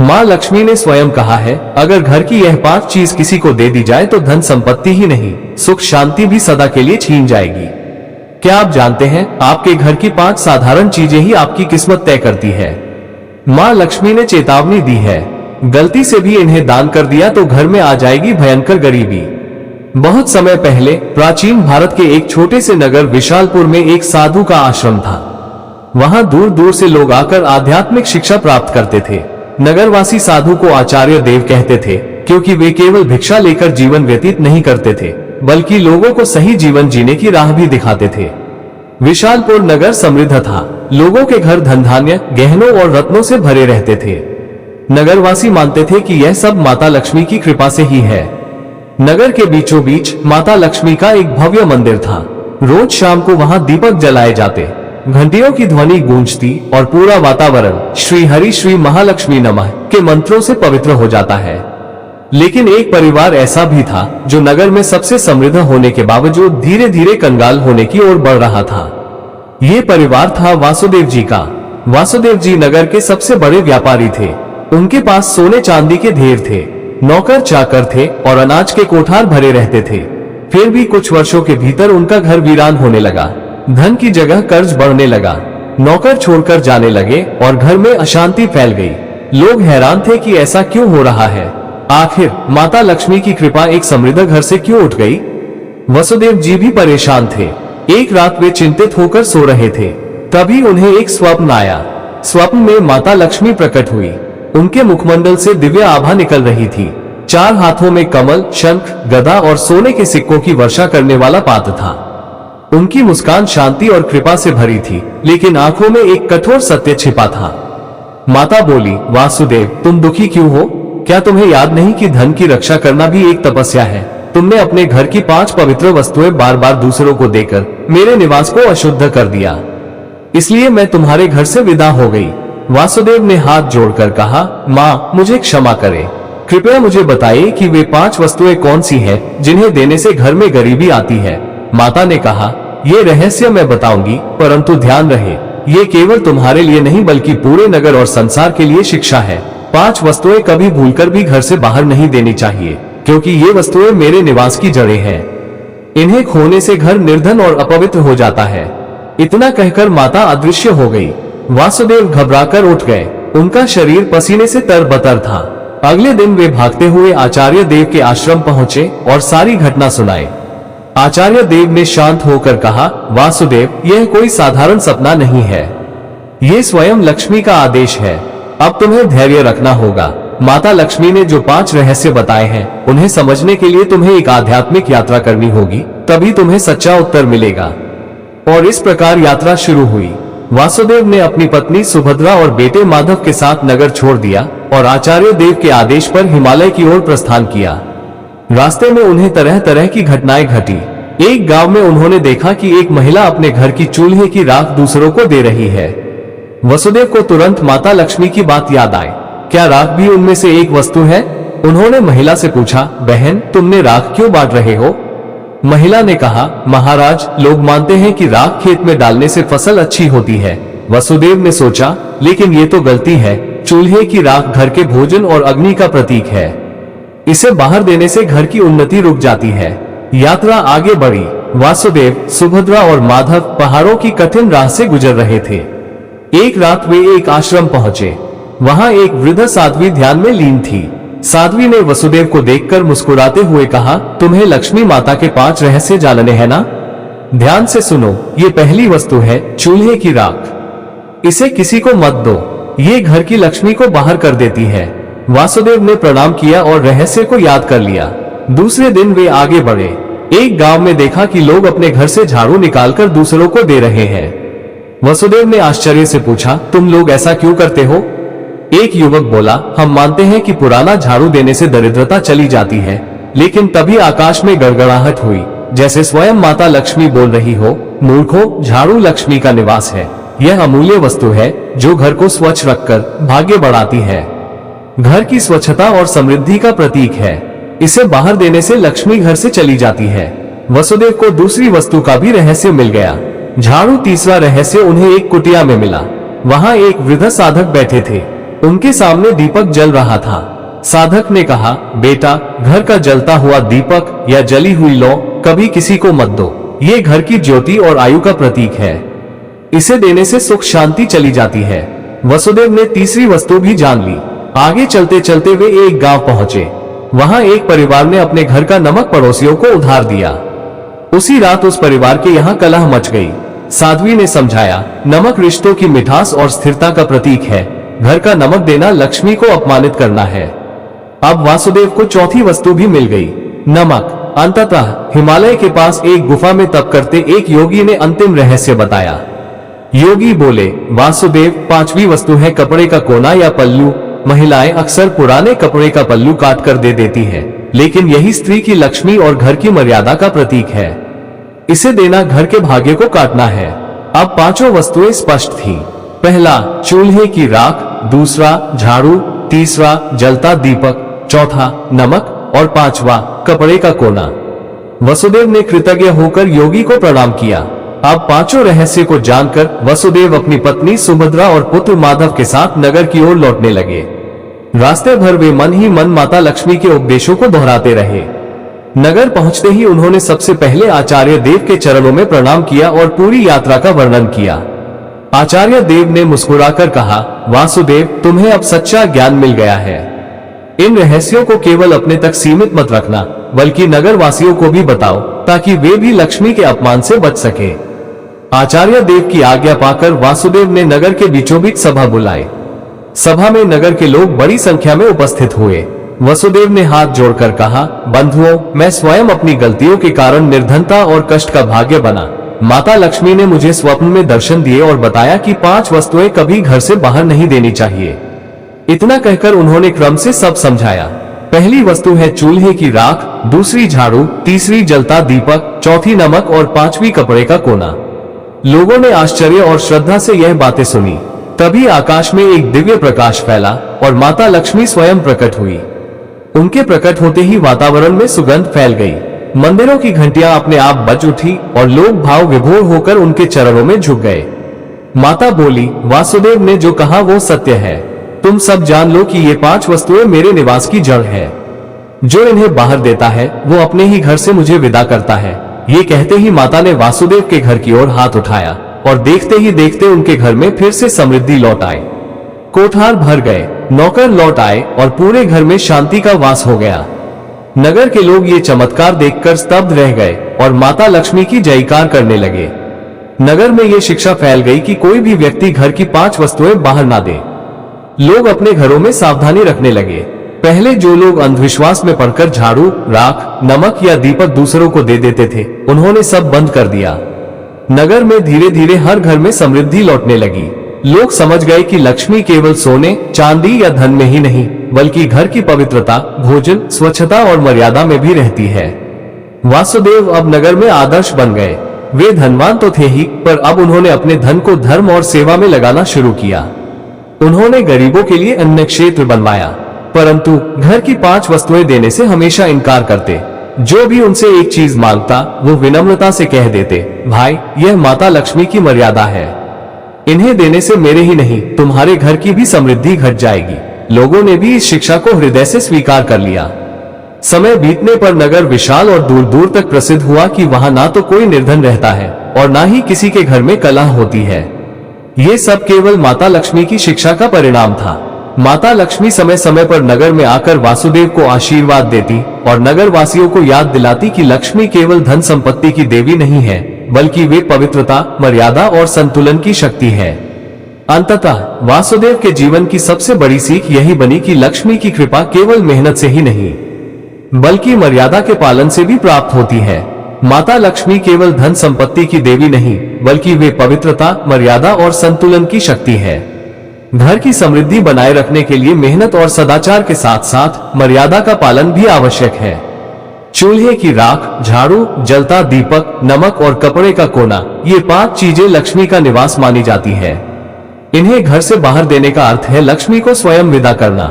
माँ लक्ष्मी ने स्वयं कहा है, अगर घर की यह 5 चीज किसी को दे दी जाए तो धन संपत्ति ही नहीं, सुख शांति भी सदा के लिए छीन जाएगी। क्या आप जानते हैं, आपके घर की 5 साधारण चीजें ही आपकी किस्मत तय करती है। माँ लक्ष्मी ने चेतावनी दी है, गलती से भी इन्हें दान कर दिया तो घर में आ जाएगी भयंकर गरीबी। बहुत समय पहले प्राचीन भारत के एक छोटे से नगर विशालपुर में एक साधु का आश्रम था। वहां दूर दूर से लोग आकर आध्यात्मिक शिक्षा प्राप्त करते थे। नगरवासी साधु को आचार्य देव कहते थे, क्योंकि वे केवल भिक्षा लेकर जीवन व्यतीत नहीं करते थे, बल्कि लोगों को सही जीवन जीने की राह भी दिखाते थे। विशालपुर नगर समृद्ध था। लोगों के घर धन धान्य, गहनों और रत्नों से भरे रहते थे। नगरवासी मानते थे कि यह सब माता लक्ष्मी की कृपा से ही है। नगर के बीचों बीच माता लक्ष्मी का एक भव्य मंदिर था। रोज शाम को वहां दीपक जलाए जाते, घंटियों की ध्वनि गूंजती और पूरा वातावरण श्री हरि श्री महालक्ष्मी नमः के मंत्रों से पवित्र हो जाता है। लेकिन एक परिवार ऐसा भी था जो नगर में सबसे समृद्ध होने के बावजूद धीरे धीरे कंगाल होने की ओर बढ़ रहा था। ये परिवार था वासुदेव जी का। वासुदेव जी नगर के सबसे बड़े व्यापारी थे। उनके पास सोने चांदी के ढेर थे, नौकर चाकर थे और अनाज के कोठार भरे रहते थे। फिर भी कुछ वर्षों के भीतर उनका घर वीरान होने लगा। धन की जगह कर्ज बढ़ने लगा, नौकर छोड़कर जाने लगे और घर में अशांति फैल गई। लोग हैरान थे कि ऐसा क्यों हो रहा है। आखिर माता लक्ष्मी की कृपा एक समृद्ध घर से क्यों उठ गई। वसुदेव जी भी परेशान थे। एक रात वे चिंतित होकर सो रहे थे, तभी उन्हें एक स्वप्न आया। स्वप्न में माता लक्ष्मी प्रकट हुई। उनके मुखमंडल से दिव्य आभा निकल रही थी। 4 हाथों में कमल, शंख, गदा और सोने के सिक्कों की वर्षा करने वाला पात्र था। उनकी मुस्कान शांति और कृपा से भरी थी, लेकिन आंखों में एक कठोर सत्य छिपा था। माता बोली, वासुदेव, तुम दुखी क्यों हो? क्या तुम्हें याद नहीं कि धन की रक्षा करना भी एक तपस्या है? तुमने अपने घर की 5 पवित्र वस्तुएं बार बार दूसरों को देकर मेरे निवास को अशुद्ध कर दिया, इसलिए मैं तुम्हारे घर से विदा हो गई। वासुदेव ने हाथ जोड़कर कहा, माँ, मुझे क्षमा करें। कृपया मुझे बताइए कि वे 5 वस्तुएं कौन सी हैं जिन्हें देने से घर में गरीबी आती है। माता ने कहा, ये रहस्य मैं बताऊंगी, परंतु ध्यान रहे, ये केवल तुम्हारे लिए नहीं बल्कि पूरे नगर और संसार के लिए शिक्षा है। 5 वस्तुएं कभी भूलकर भी घर से बाहर नहीं देनी चाहिए, क्योंकि ये वस्तुएं मेरे निवास की जड़ें हैं। इन्हें खोने से घर निर्धन और अपवित्र हो जाता है। इतना कहकर माता अदृश्य हो गई। वासुदेव घबराकर उठ गए। उनका शरीर पसीने से तरबतर था। अगले दिन वे भागते हुए आचार्य देव के आश्रम पहुंचे और सारी घटना सुनाई। आचार्य देव ने शांत होकर कहा, वासुदेव, यह कोई साधारण सपना नहीं है, ये स्वयं लक्ष्मी का आदेश है। अब तुम्हें धैर्य रखना होगा। माता लक्ष्मी ने जो 5 रहस्य बताए हैं, उन्हें समझने के लिए तुम्हें एक आध्यात्मिक यात्रा करनी होगी, तभी तुम्हें सच्चा उत्तर मिलेगा। और इस प्रकार यात्रा शुरू हुई। वासुदेव ने अपनी पत्नी सुभद्रा और बेटे माधव के साथ नगर छोड़ दिया और आचार्य देव के आदेश पर हिमालय की ओर प्रस्थान किया। रास्ते में उन्हें तरह तरह की घटनाएं घटी। एक गांव में उन्होंने देखा कि एक महिला अपने घर की चूल्हे की राख दूसरों को दे रही है। वसुदेव को तुरंत माता लक्ष्मी की बात याद आई। क्या राख भी उनमें से एक वस्तु है? उन्होंने महिला से पूछा, बहन, तुमने राख क्यों बांट रहे हो? महिला ने कहा, महाराज, लोग मानते हैं कि राख खेत में डालने से फसल अच्छी होती है। वसुदेव ने सोचा, लेकिन ये तो गलती है। चूल्हे की राख घर के भोजन और अग्नि का प्रतीक है। इसे बाहर देने से घर की उन्नति रुक जाती है। यात्रा आगे बढ़ी। वासुदेव, सुभद्रा और माधव पहाड़ों की कठिन राह से गुजर रहे थे। एक रात वे एक आश्रम पहुंचे। वहां एक वृद्ध साध्वी ध्यान में लीन थी। साध्वी ने वसुदेव को देखकर मुस्कुराते हुए कहा, तुम्हें लक्ष्मी माता के 5 रहस्य जानने हैं ना? ध्यान से सुनो। ये पहली वस्तु है चूल्हे की राख। इसे किसी को मत दो, ये घर की लक्ष्मी को बाहर कर देती है। वासुदेव ने प्रणाम किया और रहस्य को याद कर लिया। दूसरे दिन वे आगे बढ़े। एक गांव में देखा कि लोग अपने घर से झाड़ू निकालकर दूसरों को दे रहे हैं। वसुदेव ने आश्चर्य से पूछा, तुम लोग ऐसा क्यों करते हो? एक युवक बोला, हम मानते हैं कि पुराना झाड़ू देने से दरिद्रता चली जाती है। लेकिन तभी आकाश में गड़गड़ाहट हुई, जैसे स्वयं माता लक्ष्मी बोल रही हो, मूर्खों, झाड़ू लक्ष्मी का निवास है। यह अमूल्य वस्तु है जो घर को स्वच्छ रखकर भाग्य बढ़ाती है। घर की स्वच्छता और समृद्धि का प्रतीक है। इसे बाहर देने से लक्ष्मी घर से चली जाती है। वसुदेव को दूसरी वस्तु का भी रहस्य मिल गया। झाड़ू तीसरा रहस्य उन्हें एक कुटिया में मिला। वहां एक वृद्ध साधक बैठे थे। उनके सामने दीपक जल रहा था। साधक ने कहा, बेटा, घर का जलता हुआ दीपक या जली हुई लौ कभी किसी को मत दो। ये घर की ज्योति और आयु का प्रतीक है। इसे देने से सुख शांति चली जाती है। वसुदेव ने तीसरी वस्तु भी जान ली। आगे चलते चलते वे एक गांव पहुंचे। वहां एक परिवार ने अपने घर का नमक पड़ोसियों को उधार दिया। उसी रात उस परिवार के यहाँ कलह मच गई। साध्वी ने समझाया, नमक रिश्तों की मिठास और स्थिरता का प्रतीक है। घर का नमक देना लक्ष्मी को अपमानित करना है। अब वासुदेव को चौथी वस्तु भी मिल गई, नमक। अंततः हिमालय के पास एक गुफा में तप करते एक योगी ने अंतिम रहस्य बताया। योगी बोले, वासुदेव, पांचवी वस्तु है कपड़े का कोना या पल्लू। महिलाएं अक्सर पुराने कपड़े का पल्लू काट कर दे देती हैं, लेकिन यही स्त्री की लक्ष्मी और घर की मर्यादा का प्रतीक है। इसे देना घर के भाग्य को काटना है। अब पांचों वस्तुएं स्पष्ट थी। पहला, चूल्हे की राख। दूसरा, झाड़ू। तीसरा, जलता दीपक। चौथा, नमक। और पांचवा, कपड़े का कोना। वसुदेव ने कृतज्ञ होकर योगी को प्रणाम किया। अब पांचों रहस्य को जानकर वसुदेव अपनी पत्नी सुभद्रा और पुत्र माधव के साथ नगर की ओर लौटने लगे। रास्ते भर वे मन ही मन माता लक्ष्मी के उपदेशों को दोहराते रहे। नगर पहुंचते ही उन्होंने सबसे पहले आचार्य देव के चरणों में प्रणाम किया और पूरी यात्रा का वर्णन किया। आचार्य देव ने मुस्कुराकर कहा, वासुदेव, तुम्हें अब सच्चा ज्ञान मिल गया है। इन रहस्यों को केवल अपने तक सीमित मत रखना, बल्कि नगर वासियों को भी बताओ, ताकि वे भी लक्ष्मी के अपमान से बच सके। आचार्य देव की आज्ञा पाकर वासुदेव ने नगर के बीचों बीच सभा बुलाई। सभा में नगर के लोग बड़ी संख्या में उपस्थित हुए। वसुदेव ने हाथ जोड़कर कहा, बंधुओं, मैं स्वयं अपनी गलतियों के कारण निर्धनता और कष्ट का भाग्य बना। माता लक्ष्मी ने मुझे स्वप्न में दर्शन दिए और बताया कि 5 वस्तुएं कभी घर से बाहर नहीं देनी चाहिए। इतना कहकर उन्होंने क्रम से सब समझाया। पहली वस्तु है चूल्हे की राख, दूसरी झाड़ू, तीसरी जलता दीपक, चौथी नमक और पांचवी कपड़े का कोना। लोगों ने आश्चर्य और श्रद्धा से यह बातें सुनी। तभी आकाश में एक दिव्य प्रकाश फैला और माता लक्ष्मी स्वयं प्रकट हुई। उनके प्रकट होते ही वातावरण में सुगंध फैल गई। मंदिरों की घंटियां अपने आप बज उठी और लोग भाव विभोर होकर उनके चरणों में झुक गए। माता बोली, वासुदेव ने जो कहा वो सत्य है। तुम सब जान लो कि ये 5 वस्तुएं मेरे निवास की जड़ है। जो इन्हें बाहर देता है वो अपने ही घर से मुझे विदा करता है। ये कहते ही माता ने वासुदेव के घर की ओर हाथ उठाया और देखते ही देखते उनके घर में फिर से समृद्धि लौट आई। कोठार भर गए, नौकर लौट आए और पूरे घर में शांति का वास हो गया। नगर के लोग ये चमत्कार देखकर स्तब्ध रह गए और माता लक्ष्मी की जयकार करने लगे। नगर में ये शिक्षा फैल गई कि कोई भी व्यक्ति घर की 5 वस्तुएं बाहर ना दे। लोग अपने घरों में सावधानी रखने लगे। पहले जो लोग अंधविश्वास में पड़कर झाड़ू, राख, नमक या दीपक दूसरों को दे देते थे, उन्होंने सब बंद कर दिया। नगर में धीरे धीरे हर घर में समृद्धि लौटने लगी। लोग समझ गए कि लक्ष्मी केवल सोने, चांदी या धन में ही नहीं, बल्कि घर की पवित्रता, भोजन, स्वच्छता और मर्यादा में भी रहती है। वासुदेव अब नगर में आदर्श बन गए। वे धनवान तो थे ही, पर अब उन्होंने अपने धन को धर्म और सेवा में लगाना शुरू किया। उन्होंने गरीबों के लिए अन्न क्षेत्र बनवाया, परंतु घर की 5 वस्तुएं देने से हमेशा इनकार करते। जो भी उनसे एक चीज मांगता वो विनम्रता से कह देते, भाई, यह माता लक्ष्मी की मर्यादा है। इन्हें देने से मेरे ही नहीं, तुम्हारे घर की भी समृद्धि घट जाएगी। लोगों ने भी इस शिक्षा को हृदय से स्वीकार कर लिया। समय बीतने पर नगर विशाल और दूर दूर तक प्रसिद्ध हुआ कि वहां ना तो कोई निर्धन रहता है और ना ही किसी के घर में कलह होती है। ये सब केवल माता लक्ष्मी की शिक्षा का परिणाम था। माता लक्ष्मी समय समय पर नगर में आकर वासुदेव को आशीर्वाद देती और नगर वासियों को याद दिलाती कि लक्ष्मी केवल धन संपत्ति की देवी नहीं है, बल्कि वे पवित्रता, मर्यादा और संतुलन की शक्ति है। अंततः वासुदेव के जीवन की सबसे बड़ी सीख यही बनी कि लक्ष्मी की कृपा केवल मेहनत से ही नहीं, बल्कि मर्यादा के पालन से भी प्राप्त होती है। माता लक्ष्मी केवल धन संपत्ति की देवी नहीं, बल्कि वे पवित्रता, मर्यादा और संतुलन की शक्ति है। घर की समृद्धि बनाए रखने के लिए मेहनत और सदाचार के साथ साथ मर्यादा का पालन भी आवश्यक है। चूल्हे की राख, झाड़ू, जलता दीपक, नमक और कपड़े का कोना, ये 5 चीजें लक्ष्मी का निवास मानी जाती है। इन्हें घर से बाहर देने का अर्थ है लक्ष्मी को स्वयं विदा करना।